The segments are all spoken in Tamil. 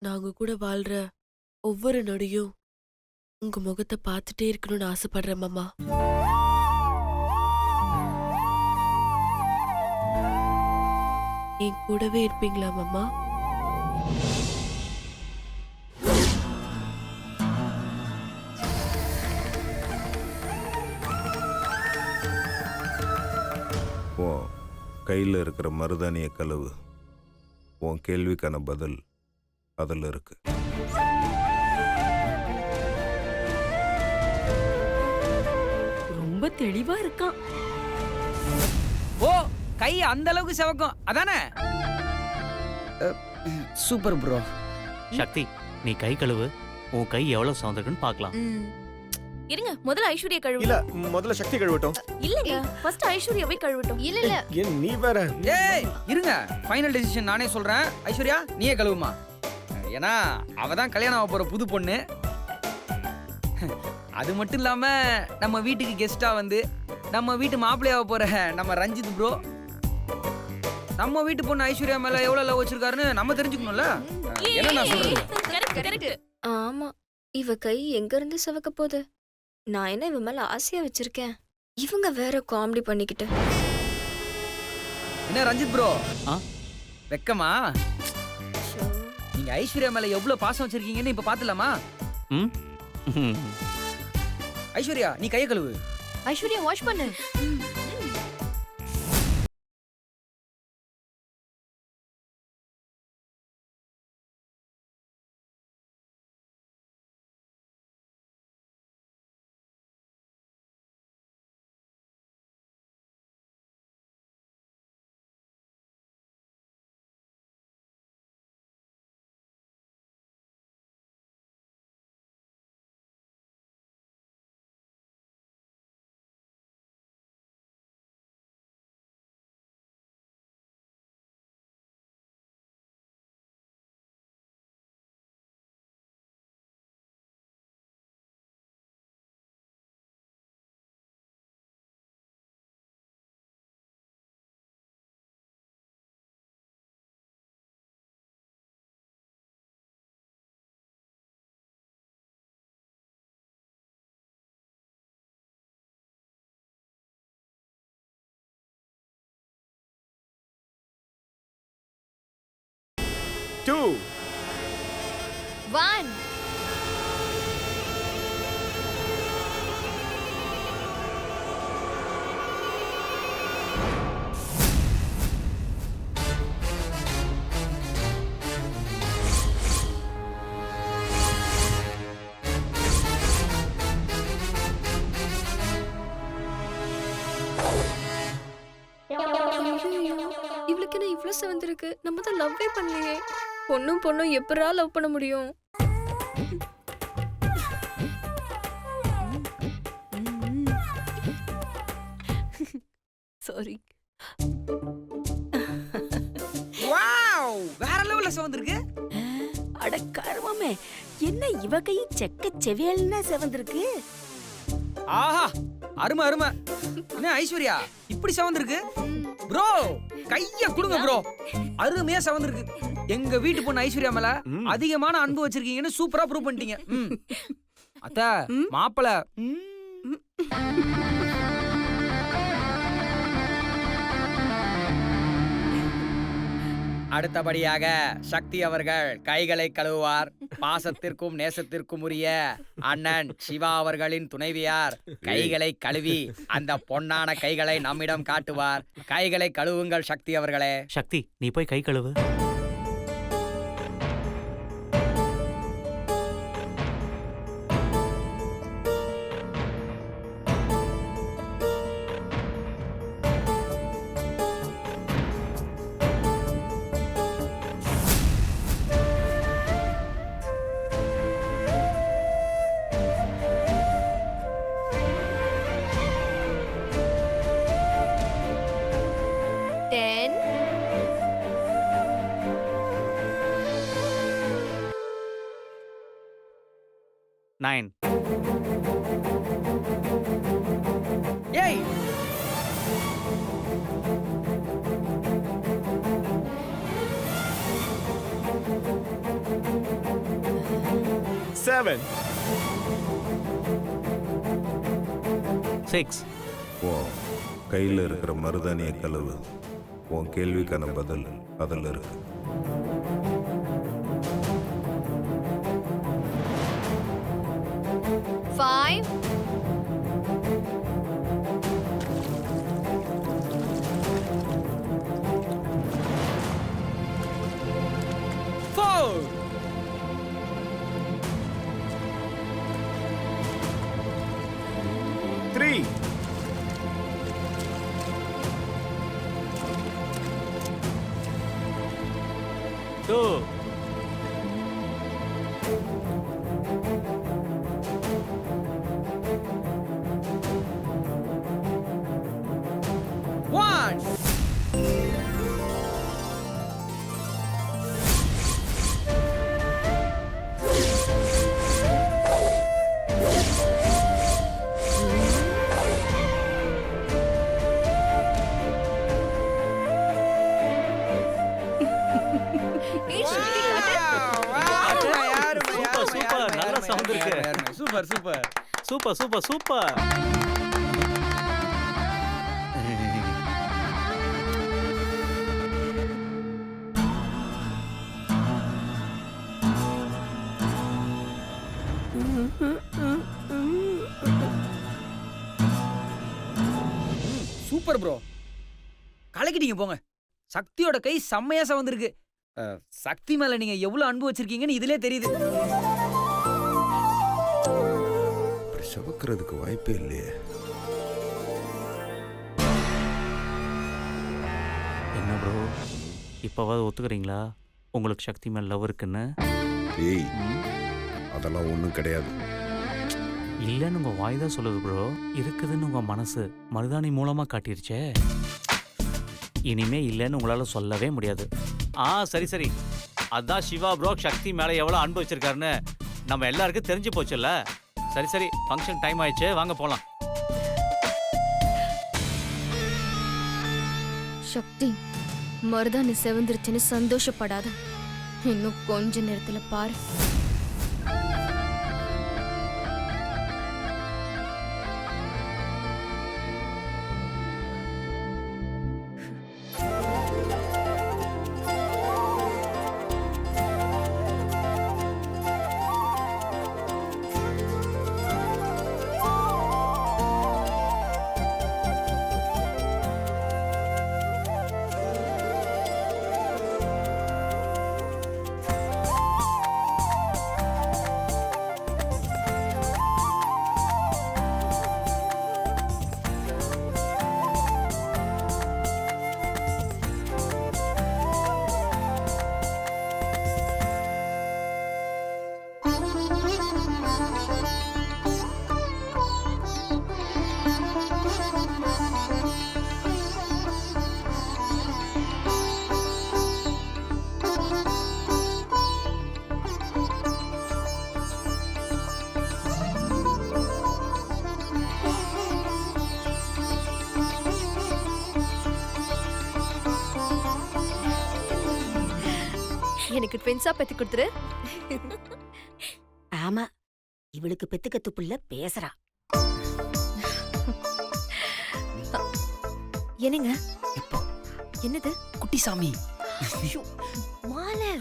நாங்க கூட வாழ்ற ஒவ்வொரு நொடியும் உங்க முகத்தை பார்த்துட்டே இருக்கணும்னு ஆசைப்படுறேன் மாமா. என் கூடவே இருப்பீங்களா மாமா? உன் கையில் இருக்கிற மருதாணிய கழுவு. உன் கேள்விக்கான பதில் அதில் இருக்கு. ரொம்ப தெளிவா இருக்கான். ஓ, கை அந்த அளவுக்கு செவக்கும் அதானே? Super bro. சக்தி, நீ கை கழுவு. உன் கை எவ்வளவு சவுந்திருக்குன்னு பார்க்கலாம். இருங்க, முதல்ல ஐஸ்வர்யா கழுவு. இல்ல, முதல்ல சக்தி கழுவட்டும். இல்லங்க, ஃபர்ஸ்ட் ஐஸ்வர்யாவை கழுவட்டும். இல்ல ஏன் நீ வேற? ஏய் இருங்க, ஃபைனல் டெசிஷன் நானே சொல்றேன். ஐஸ்வர்யா நீயே கழுவுமா. ஏன்னா அவ தான் கல்யாணம் ஆக போற புது பொண்ணு. அது மட்டும் இல்லாம நம்ம வீட்டுக்கு கெஸ்டா வந்து நம்ம வீட்டு மாப்பிள்ளையாக போற நம்ம ரஞ்சித் ப்ரோ நம்ம வீட்டு பொண்ணு ஐஸ்வர்யா மேல எவ்வளவு லவ் வச்சிருக்காருன்னு நம்ம தெரிஞ்சுக்கணும்ல. என்ன நான் சொல்றது? கரெக்ட். ஆமா, இவ கை எங்க இருந்து சிவக்க போகுது? நான் என்ன இவ மேல ஆசையா வச்சிருக்கேன்? இவங்க வேற காமெடி பண்ணிக்கிட்டு. என்ன ரஞ்சித் ப்ரோ, ஆ? வெக்கமா? நீங்க ஐஸ்வர்யா மேல எவ்வளவு பாசம் வச்சிருக்கீங்கன்னு இப்ப பாத்துலாமா? ம் ஐஸ்வர்யா நீ கைய கழுவு. ஐஸ்வர்யா வாஷ் பண்ணு. Two. 1 இவளுக்கு என்ன இவ்ளோ சிவந்திருக்கு? நம்ம தான் லவ்வே பண்ணலையே. பொண்ணும் எப்படா லவ் பண்ண முடியும்? சாரி. வாவ், வேற லெவல்ல சவுந்திருக்கு. அட கருமமே, என்ன இவ கை செக்க செவேல்னா செவந்திருக்கு. ஆஹா, அருமை அருமை. என்ன ஐஸ்வர்யா இப்படி சவுந்திருக்கு? ப்ரோ கைய கொடுங்க ப்ரோ. அருமையா சவுந்திருக்கு. எங்க வீட்டு பொண்ணு ஐஸ்வர்யா மேல அதிகமான அன்பு வச்சிருக்கீங்கன்னு சூப்பரா ப்ரூவ் பண்ணிட்டீங்க. அத்த மாப்பிள அடுத்தபடியாக சக்தி அவர்கள் கைகளை கழுவுவார். பாசத்திற்கும் நேசத்திற்கும் உரிய அண்ணன் சிவா அவர்களின் துணைவியார் கைகளை கழுவி அந்த பொன்னான கைகளை நம்மிடம் காட்டுவார். கைகளை கழுவுங்கள் சக்தி அவர்களே. சக்தி, நீ போய் கை கழுவு. நைன். ஏய் 7. 6. உன் கையில் இருக்கிற மருதாணிய கழுவு. உன் கேள்விக்கான பதில் அதில் இருக்கு. 5. 4. 3. 2. 1. சூப்பர், நல்லா sound இருக்கு. Super super. Super super super. Super bro. கலக்கிட்டீங்க போங்க. சக்தியோட கை செம்மையா சவந்திருக்கு. சக்தி மேல நீங்க எவ்வளவு அன்பு வச்சிருக்கீங்கன்னு இதுலயே தெரியுது. அப்படி சவக்கிறதுக்கு வாய்ப்பே இல்லையே. என்ன ப்ரோ, இப்போவாது ஒத்துக்கிறீங்களா உங்களுக்கு சக்தி மேல் லவ் இருக்குன்னு? ஏய், அதெல்லாம் ஒன்றும் கிடையாது. இல்லைன்னு உங்கள் வாய் தான் சொல்லுது ப்ரோ. இருக்குதுன்னு உங்கள் மனசு மருதாணி மூலமாக காட்டிருச்சே. இனிமே இல்லைன்னு உங்களால் சொல்லவே முடியாது. சரி சரி, அதான் சிவா ப்ரோ சக்தி மேலே எவ்வளோ அன்பு வச்சிருக்காருன்னு நம்ம எல்லாருக்கும் தெரிஞ்சு போச்சுல்ல. சரி சரி, ஃபங்க்ஷன் டைம் ஆயிடுச்சு, வாங்க போகலாம். சக்தி, மருதாணி செவந்துருச்சுன்னு சந்தோஷப்படாத. இன்னும் கொஞ்ச நேரத்துல பாரு. எனக்கு ட்வின்ஸா பெத்து கொடுத்துரு. ஆமா, இவளுக்கு பெத்துக்கத்து புள்ள பேசுறா. என்னங்க? என்னது? குட்டி சாமி. மாலை.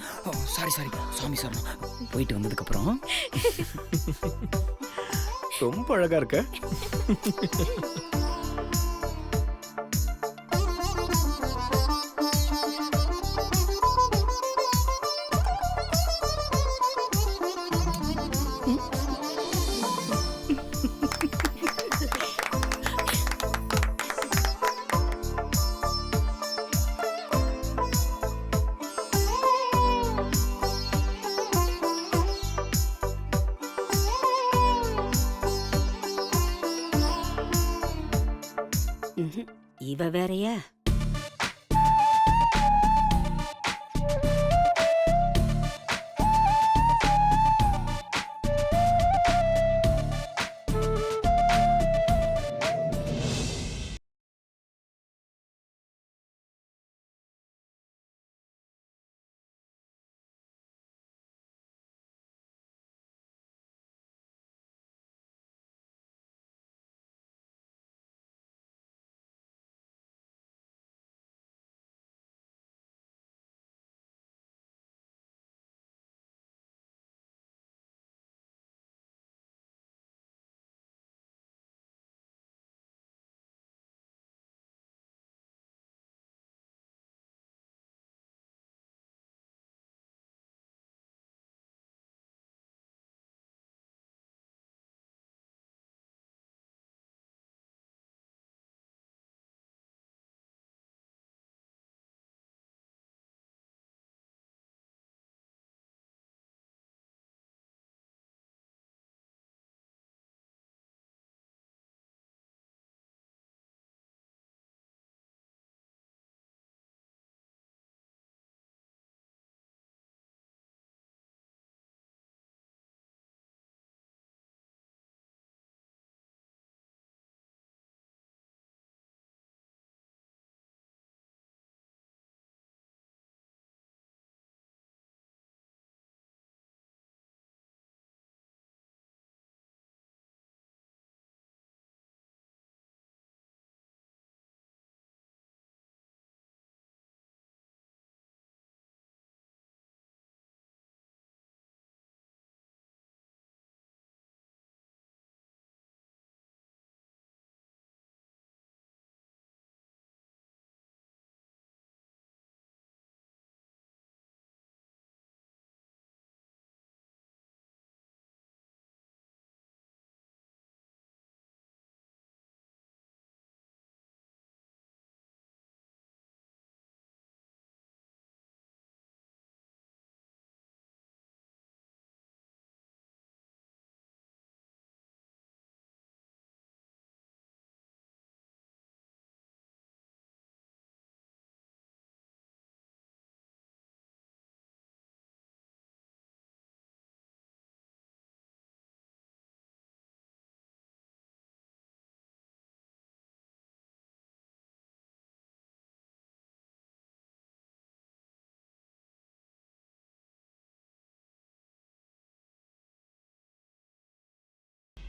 சாரி சாரி, சாமி சார். போயிட்டு வந்ததுக்கு அப்புறம் ரொம்ப அழகா இருக்க. இவ வேறயா?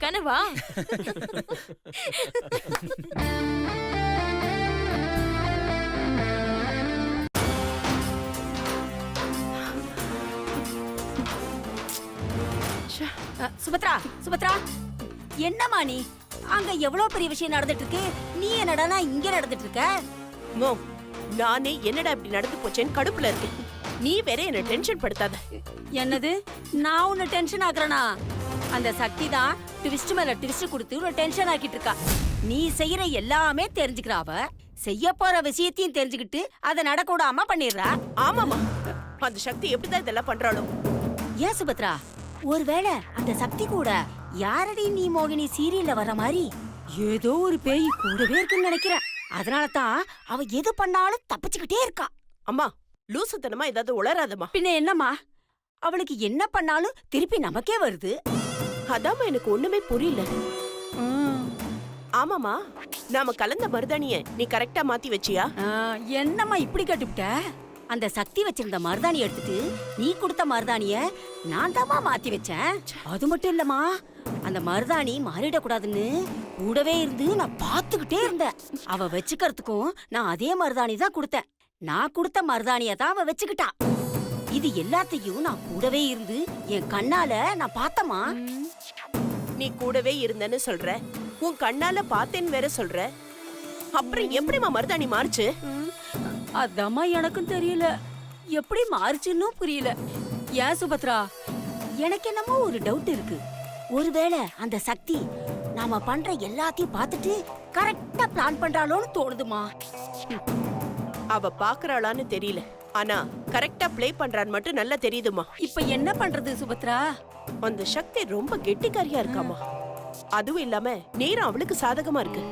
கனவா? சுபத்ரா, சுபத்ரா, என்னம்மா நீ? அங்க எவ்வளவு பெரிய விஷயம் நடந்துட்டு இருக்கு, நீ என்னடா இங்க நடந்துட்டு இருக்க? மோ, நானே என்னடா இப்படி நடந்து போச்சேன்னு கடுப்புல இருக்கேன். நீ வேற என்ன டென்ஷன் படுத்தாத. என்னது, நான் உன்னை டென்ஷன் ஆக்குறனா? அந்த சக்தி தான் ட்விஸ்ட் மேல ட்விஸ்ட் கொடுத்து ஒரு டென்ஷன் ஆக்கிட்டு இருக்கா. நீ செய்யற எல்லாமே தெரிஞ்சுக்கிறா அவ. செய்ய போற விஷயத்தையும் தெரிஞ்சுக்கிட்டு அதை நடக்க விடாம பண்ணிடுறா. ஆமாமா, அந்த சக்தி எப்படிதான் இதெல்லாம் பண்றாளோ? ஏன் சுபத்ரா, ஒருவேளை அந்த சக்தி கூட யாரடி நீ மோகினி சீரியல்ல வர மாதிரி ஏதோ ஒரு பேய் கூடவே இருக்குன்னு நினைக்கிறேன். அதனால தான் அவ எது பண்ணாலும் தப்பிச்சுக்கிட்டே இருக்கா. அம்மா, லூசுத்தனமா ஏதாவது உளராதம்மா. பின்ன என்னம்மா, அவளுக்கு என்ன பண்ணாலும் திருப்பி நமக்கே வருது. அதாம்மா எனக்கு ஒண்ணுமே புரியல. ஆமாமா, நாம கலந்த மருதாணிய நீ கரெக்டா மாத்தி வச்சியா? என்னம்மா இப்படி கேட்டுவிட்ட? அந்த சக்தி வச்சிருந்த மருதாணி எடுத்துட்டு நீ கொடுத்த மருதாணிய நான் தாமா மாத்தி வச்சேன். அது மட்டும் இல்லம்மா, அந்த மருதாணி மாறிடக்கூடாதுன்னு கூடவே இருந்து நான் பாத்துக்கிட்டே இருந்தேன். அவ வச்சுக்கிறதுக்கும் நான் அதே மருதாணி தான் கொடுத்தேன். நான் கொடுத்த மருதாணிய தான் அவ வச்சுக்கிட்டா. இது எல்லாத்தையும் நான் கூடவே இருந்து என் கண்ணால நான் பார்த்தமா. நீ கூடவே இருந்தன்னு சொல்ற, உன் கண்ணால பார்த்தேன்னு வேற சொல்ற. அப்புறம் எப்படிமா மருதாணி மாறுச்சு? அதாம்மா எனக்கும் தெரியல, எப்படி மாறுச்சுன்னு புரியல. ஏன் சுபத்ரா, எனக்கு என்னமோ ஒரு டவுட் இருக்கு. ஒருவேளை அந்த சக்தி நாம பண்ற எல்லாத்தையும் பார்த்துட்டு கரெக்டா பிளான் பண்றாளோன்னு தோணுதுமா. அவ பாக்குறாளான்னு தெரியல, ஆனா கரெக்டா ப்ளே பண்றான்னு மட்டும் நல்லா தெரியுதுமா. இப்ப என்ன பண்றது சுபத்ரா? அந்த சக்தி ரொம்ப கெட்டிக்காரியா இருக்காமா. அதுவும் இல்லாம நேரம் அவளுக்கு சாதகமா இருக்கு.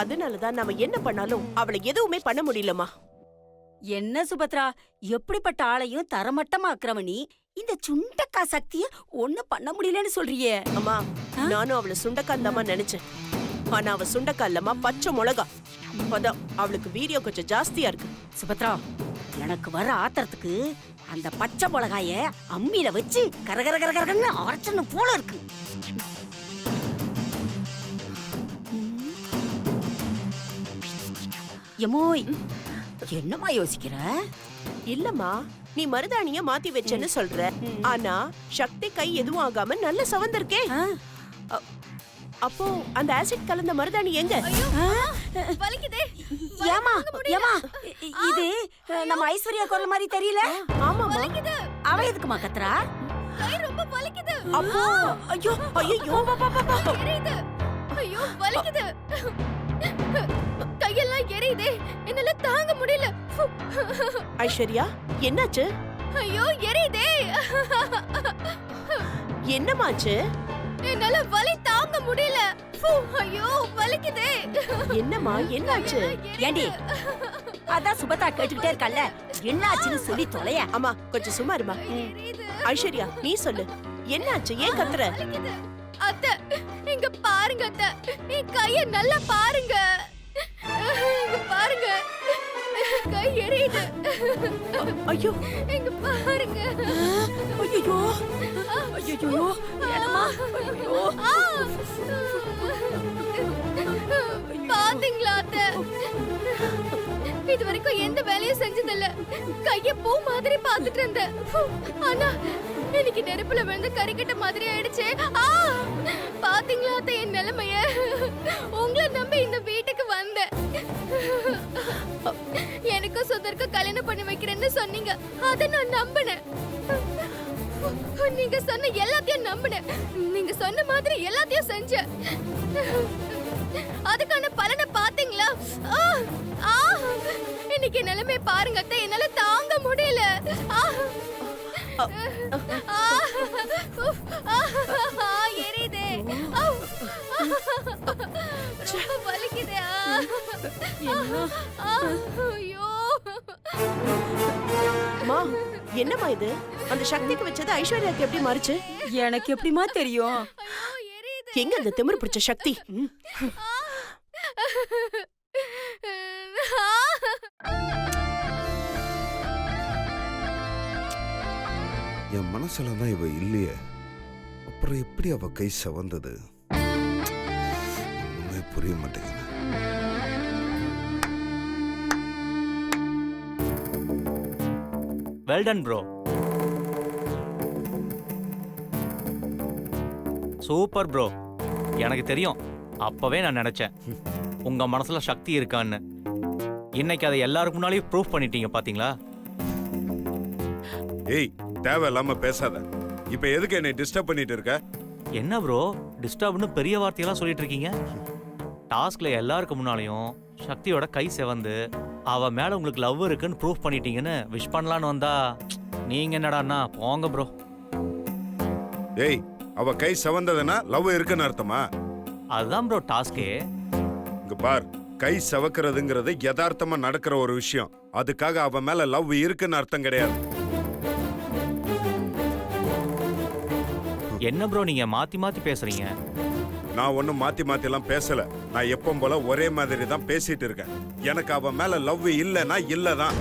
அதனாலதான் நாம என்ன பண்ணாலும் அவளை எதுவுமே பண்ண முடியலமா. என்ன சுபத்ரா, எப்படிப்பட்ட ஆளையும் தரமட்டமாக்குறவ நீ இந்த சுண்டக்கா சக்திய ஒண்ணு பண்ண முடியலன்னு சொல்றியே. அம்மா, நானும் அவளை சுண்டக்காந்தாமா நினைச்சேன். ஆனா அவ சுண்டக்கா இல்லம்மா, பச்சை மிளகா. அதான் அவளுக்கு வீரியம் கொஞ்சம் ஜாஸ்தியா இருக்கு. சுபத்ரா, எனக்கு வர ஆத்திரத்துக்கு அந்த பச்சை மிளகாய அம்மியில வச்சு கரகரகரகரன்னு அரைச்சணும் போல இருக்கு. எமோய், என்னம்மா யோசிக்கிற? இல்லம்மா, நீ மருதாணிய மாத்தி வச்சேன்னு சொல்ற, ஆனா சக்தி கை எதுவும் ஆகாம நல்ல சவந்திருக்கே. அப்போ அந்த ஆசிட் கலந்த மருதாணி எங்க? ஏமா ஏமா, இது நம்ம ஐஸ்வர்யா குரல் மாதிரி தெரியல. ஆமாமா, அவ எதுக்குமா கத்துறா? அப்போ ஐயோ ஐயோ, ஐயோ வலிக்குது, கையெல்லாம் எரியுதே, என்னால தாங்க முடியல. ஐஸ்வர்யா, என்னாச்சு? ஐயோ எரியுதே, என்னமாச்சு? என்னால வலி தாங்க முடியல. ஐயோ வலிக்குதே. என்னம்மா, என்னாச்சு? ஏண்டி, அதான் சுபத்ரா கேட்டுக்கிட்டே இருக்கல்ல, என்னாச்சுன்னு சொல்லி தொலைய. அம்மா, கொஞ்சம் சும்மா இருமா. ஐஸ்வர்யா, நீ சொல்லு, என்னாச்சு? ஏன் கத்துற? அத்தை, இங்க பாருங்க அத்தை, என் கைய நல்லா பாருங்க. இங்க பாருங்க, கை எரியுது. ஐயோ, இங்க பாருங்க. ஐயோ ஐயோ, என்னம்மா? ஐயோ, பாத்தீங்களா அத்தை, இது வரைக்கும் எந்த வேலையும் செஞ்சதில்ல. கைய பூ மாதிரி பாத்துட்டு இருந்தேன். ஆனா எனக்கு நெருப்புல விழுந்து கறிக்கட்ட மாதிரி ஆயிடுச்சு. பாத்தீங்களா அத்தை என் நிலைமைய? உங்களை நம்பி இந்த வீட்டுக்கு வந்தேன். எனக்கும் சுதர்க்கும் கல்யாணம் பண்ணி வைக்கிறேன்னு சொன்னீங்க, அத நான் நம்பினேன். நீங்க சொன்ன எல்லாத்தையும் நம்பினேன். நீங்க சொன்ன மாதிரி எல்லாத்தையும் செஞ்சேன். அதுக்கான பலனை பாத்தீங்களா? இன்னைக்கு நிலைமை பாருங்க அத்தை, என்னால தாங்க முடியல. எரியுதே, ரொம்ப வலிக்குதே. ஐயோ, அம்மா, என்னம்மா இது? அந்த சக்திக்கு வச்சது ஐஸ்வர்யாக்கு எப்படி மாறுச்சு? எனக்கு எப்படிமா தெரியும்? எங்க அந்த திமிரு பிடிச்ச சக்தி? என் மனசுல தான் இவ இல்லையே, அப்புறம் எப்படி அவ கை சவந்தது? புரிய மாட்டேங்குது. Well done bro. Super bro. எனக்கு தெரியும், அப்பவே நான் நினைச்சேன் உங்க மனசுல சக்தி இருக்கான்னு. இன்னைக்கு அதை எல்லாருக்கு முன்னாலேயும் ப்ரூஃப் பண்ணிட்டீங்க பாத்தீங்களா? ஏய், தேவையில்லாம பேசாத. இப்ப எதுக்கு என்னை டிஸ்டர்ப் பண்ணிட்டு இருக்க? என்ன ப்ரோ டிஸ்டர்ப்னு பெரிய வார்த்தையெல்லாம் சொல்லிட்டு இருக்கீங்க? டாஸ்க்ல எல்லாருக்கு முன்னாலையும் சக்தியோட கை செவந்து அவ மேல உங்களுக்கு லவ் இருக்குன்னு ப்ரூஃப் பண்ணிட்டீங்கன்னு விஷ் பண்ணலான்னு வந்தா நீங்க என்னடான்னா போங்க ப்ரோ. ஏய், அவ கை செவந்ததுன்னா லவ் இருக்குன்னு அர்த்தமா? அதுதான் ப்ரோ டாஸ்கே. இங்க பார், கை செவக்கிறதுங்கிறது யதார்த்தமா நடக்கிற ஒரு விஷயம். அதுக்காக அவ மேல லவ் இருக்குன்னு அர்த்தம் கிடையாது. என்ன ப்ரோ நீங்க மாத்தி மாத்தி பேசுறீங்க? நான் ஒன்னும் மாத்தி மாத்தி எல்லாம் பேசல. நான் எப்பவும் போல ஒரே மாதிரி தான் பேசிட்டு இருக்கேன். எனக்கு அவ மேல லவ் இல்லைன்னா இல்லதான்.